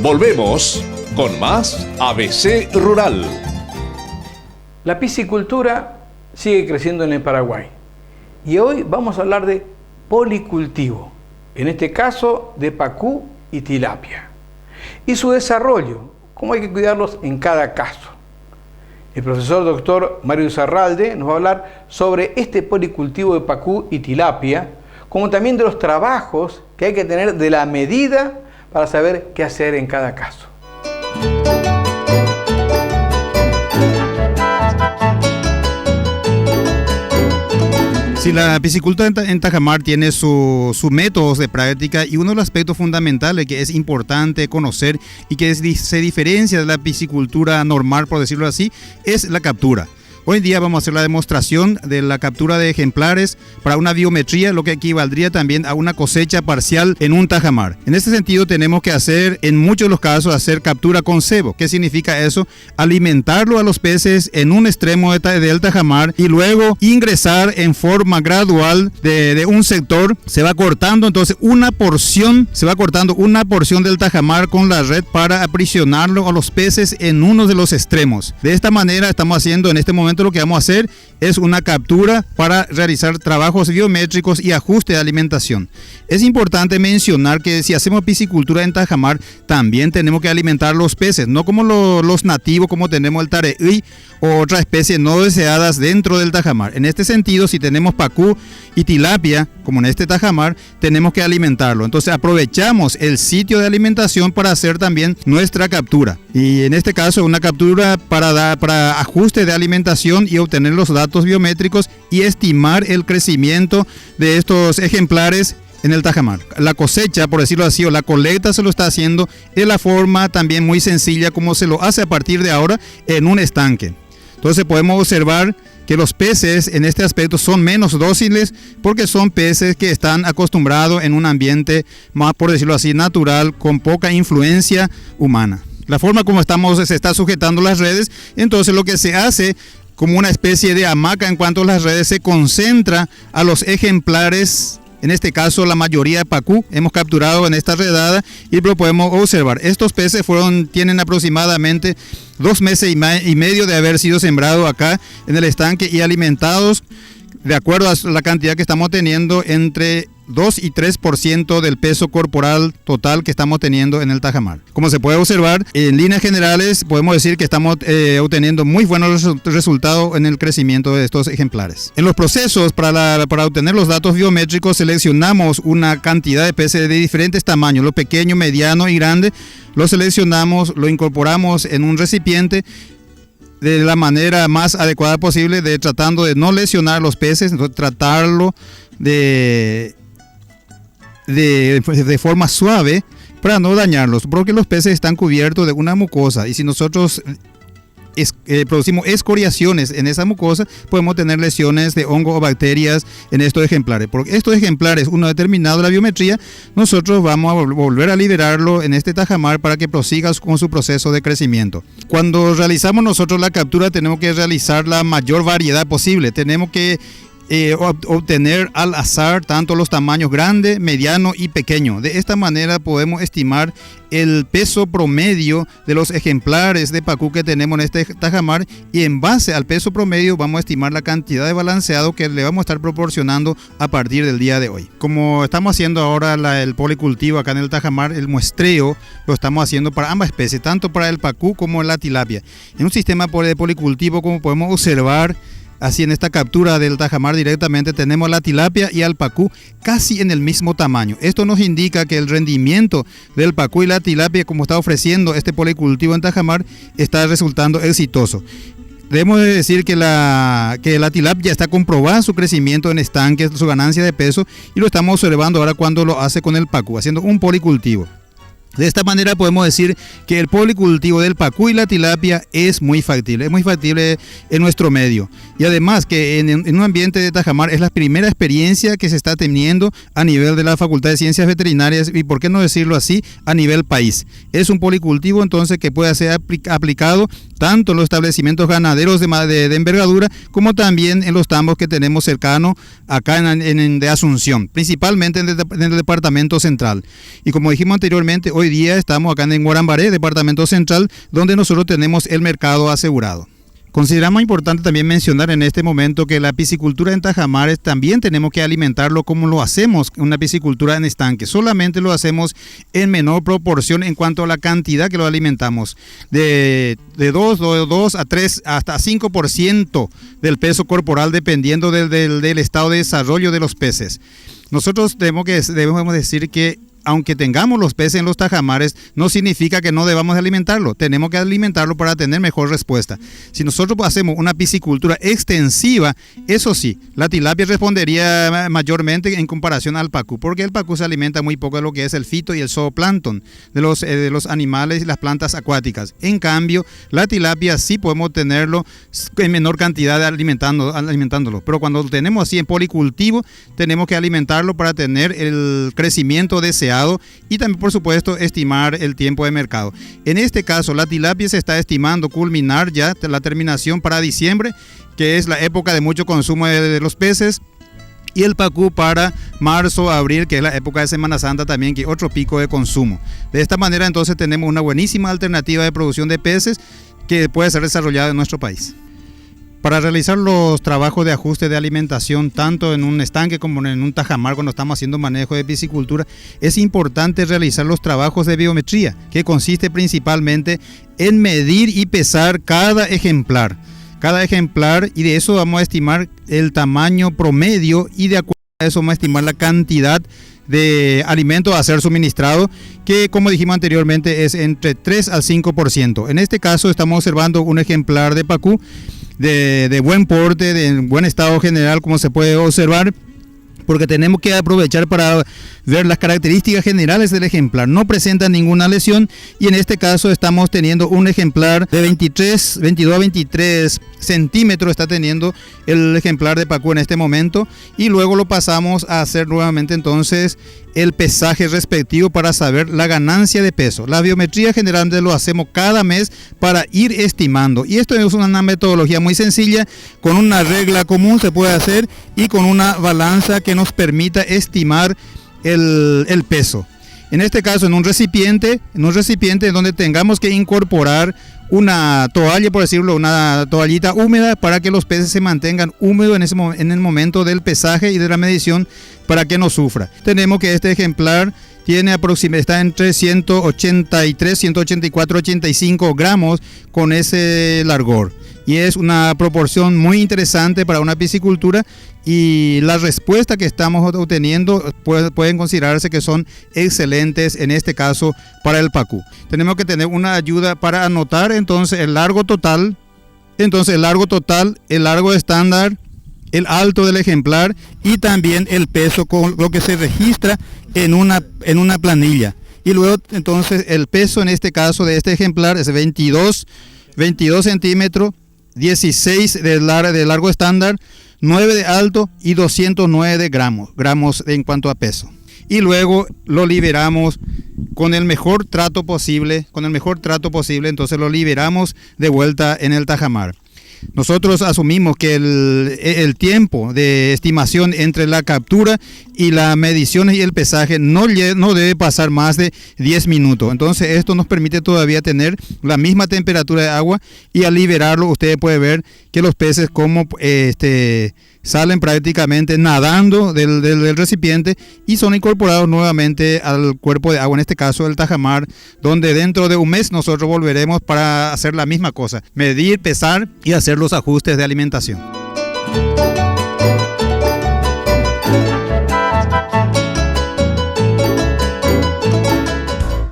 Volvemos con más ABC Rural. La piscicultura sigue creciendo en el Paraguay y hoy vamos a hablar de policultivo, en este caso de pacú y tilapia, y su desarrollo, cómo hay que cuidarlos en cada caso. El profesor doctor Mario Zarralde nos va a hablar sobre este policultivo de pacú y tilapia, como también de los trabajos que hay que tener de la medida para saber qué hacer en cada caso. Sí, la piscicultura en Tajamar tiene sus métodos de práctica, y uno de los aspectos fundamentales que es importante conocer y que se diferencia de la piscicultura normal, por decirlo así, es la captura. Hoy en día vamos a hacer la demostración de la captura de ejemplares para una biometría, lo que equivaldría también a una cosecha parcial en un tajamar. En este sentido tenemos que hacer, en muchos de los casos, hacer captura con cebo. ¿Qué significa eso? Alimentarlo a los peces en un extremo del tajamar y luego ingresar en forma gradual de un sector. Se va cortando entonces una porción del tajamar con la red para aprisionarlo a los peces en uno de los extremos. De esta manera estamos haciendo en este momento, lo que vamos a hacer es una captura para realizar trabajos biométricos y ajuste de alimentación. Es importante mencionar que si hacemos piscicultura en tajamar, también tenemos que alimentar los peces, no como los nativos, como tenemos el tareí o otras especies no deseadas dentro del tajamar. En este sentido, si tenemos pacú y tilapia, como en este tajamar, tenemos que alimentarlo. Entonces aprovechamos el sitio de alimentación para hacer también nuestra captura. Y en este caso, una captura para ajuste de alimentación y obtener los datos biométricos y estimar el crecimiento de estos ejemplares en el tajamar. La cosecha, por decirlo así, o la colecta se lo está haciendo de la forma también muy sencilla como se lo hace a partir de ahora en un estanque. Entonces podemos observar que los peces en este aspecto son menos dóciles porque son peces que están acostumbrados en un ambiente más, por decirlo así, natural, con poca influencia humana. La forma como se está sujetando las redes, entonces lo que se hace como una especie de hamaca en cuanto a las redes, se concentra a los ejemplares, en este caso la mayoría de pacú, hemos capturado en esta redada y lo podemos observar. Estos peces tienen aproximadamente 2 meses y medio de haber sido sembrados acá en el estanque y alimentados de acuerdo a la cantidad que estamos teniendo, entre 2 y 3% del peso corporal total que estamos teniendo en el tajamar. Como se puede observar, en líneas generales podemos decir que estamos obteniendo muy buenos resultados en el crecimiento de estos ejemplares. En los procesos para obtener los datos biométricos seleccionamos una cantidad de peces de diferentes tamaños, lo pequeño, mediano y grande. Lo seleccionamos, lo incorporamos en un recipiente de la manera más adecuada posible, tratando de no lesionar los peces, tratarlo de forma suave para no dañarlos, porque los peces están cubiertos de una mucosa y si nosotros producimos escoriaciones en esa mucosa, podemos tener lesiones de hongo o bacterias en estos ejemplares. Porque estos ejemplares, una vez terminado la biometría, nosotros vamos a volver a liberarlo en este tajamar para que prosiga con su proceso de crecimiento. Cuando realizamos nosotros la captura, tenemos que realizar la mayor variedad posible. Tenemos que obtener al azar tanto los tamaños grande, mediano y pequeño. De esta manera podemos estimar el peso promedio de los ejemplares de pacú que tenemos en este tajamar, y en base al peso promedio vamos a estimar la cantidad de balanceado que le vamos a estar proporcionando a partir del día de hoy. Como estamos haciendo ahora el policultivo acá en el tajamar, el muestreo lo estamos haciendo para ambas especies, tanto para el pacú como la tilapia. En un sistema de policultivo, como podemos observar, así en esta captura del tajamar directamente tenemos la tilapia y al pacú casi en el mismo tamaño. Esto nos indica que el rendimiento del pacú y la tilapia, como está ofreciendo este policultivo en tajamar, está resultando exitoso. Debemos decir que la tilapia está comprobada su crecimiento en estanques, su ganancia de peso, y lo estamos observando ahora cuando lo hace con el pacú, haciendo un policultivo. De esta manera podemos decir que el policultivo del pacú y la tilapia es muy factible en nuestro medio. Y además que en un ambiente de tajamar es la primera experiencia que se está teniendo a nivel de la Facultad de Ciencias Veterinarias y, por qué no decirlo así, a nivel país. Es un policultivo entonces que puede ser aplicado tanto en los establecimientos ganaderos de envergadura como también en los tambos que tenemos cercanos acá de Asunción, principalmente en el departamento central. Y como dijimos anteriormente, hoy hoy día estamos acá en Guarambaré, departamento central, donde nosotros tenemos el mercado asegurado. Consideramos importante también mencionar en este momento que la piscicultura en Tajamares también tenemos que alimentarlo como lo hacemos en una piscicultura en estanque. Solamente lo hacemos en menor proporción en cuanto a la cantidad que lo alimentamos. De 2 a 3 hasta 5% del peso corporal dependiendo del estado de desarrollo de los peces. Nosotros debemos decir que aunque tengamos los peces en los tajamares, no significa que no debamos alimentarlo. Tenemos que alimentarlo para tener mejor respuesta. Si nosotros hacemos una piscicultura extensiva, eso sí, la tilapia respondería mayormente en comparación al pacú, porque el pacú se alimenta muy poco de lo que es el fito y el zooplancton de los animales y las plantas acuáticas. En cambio, la tilapia sí podemos tenerlo en menor cantidad alimentándolo. Pero cuando lo tenemos así en policultivo, tenemos que alimentarlo para tener el crecimiento deseado y también, por supuesto, estimar el tiempo de mercado. En este caso, la tilapia se está estimando culminar ya la terminación para diciembre, que es la época de mucho consumo de los peces, y el pacú para marzo, abril, que es la época de Semana Santa también, que es otro pico de consumo. De esta manera, entonces, tenemos una buenísima alternativa de producción de peces que puede ser desarrollada en nuestro país. Para realizar los trabajos de ajuste de alimentación, tanto en un estanque como en un tajamar, cuando estamos haciendo manejo de piscicultura, es importante realizar los trabajos de biometría, que consiste principalmente en medir y pesar cada ejemplar, y de eso vamos a estimar el tamaño promedio, y de acuerdo a eso vamos a estimar la cantidad de alimento a ser suministrado, que como dijimos anteriormente es entre 3 al 5%. En este caso estamos observando un ejemplar de pacú de buen porte, de buen estado general, como se puede observar, porque tenemos que aprovechar para ver las características generales del ejemplar. No presenta ninguna lesión, y en este caso estamos teniendo un ejemplar de 22 a 23 centímetros está teniendo el ejemplar de pacú en este momento, y luego lo pasamos a hacer nuevamente entonces el pesaje respectivo para saber la ganancia de peso. La biometría generalmente lo hacemos cada mes para ir estimando, y esto es una metodología muy sencilla, con una regla común se puede hacer, y con una balanza que nos permita estimar el peso. En este caso, en un recipiente donde tengamos que incorporar una toalla, por decirlo, una toallita húmeda, para que los peces se mantengan húmedos en el momento del pesaje y de la medición, para que no sufra. Tenemos que este ejemplar está entre 183, 184, 85 gramos con ese largor. Y es una proporción muy interesante para una piscicultura, y la respuesta que estamos obteniendo pueden considerarse que son excelentes en este caso para el pacú. Tenemos que tener una ayuda para anotar entonces el largo total, el largo estándar, el alto del ejemplar, y también el peso, con lo que se registra en una planilla. Y luego entonces el peso en este caso de este ejemplar es 22 centímetros, 16 de largo estándar, 9 de alto y 209 de gramos en cuanto a peso. Y luego lo liberamos con el mejor trato posible, entonces lo liberamos de vuelta en el tajamar. Nosotros asumimos que el tiempo de estimación entre la captura y la medición y el pesaje no debe pasar más de 10 minutos. Entonces esto nos permite todavía tener la misma temperatura de agua, y al liberarlo usted puede ver que los peces salen prácticamente nadando del recipiente y son incorporados nuevamente al cuerpo de agua, en este caso el tajamar, donde dentro de un mes nosotros volveremos para hacer la misma cosa: medir, pesar y hacer los ajustes de alimentación.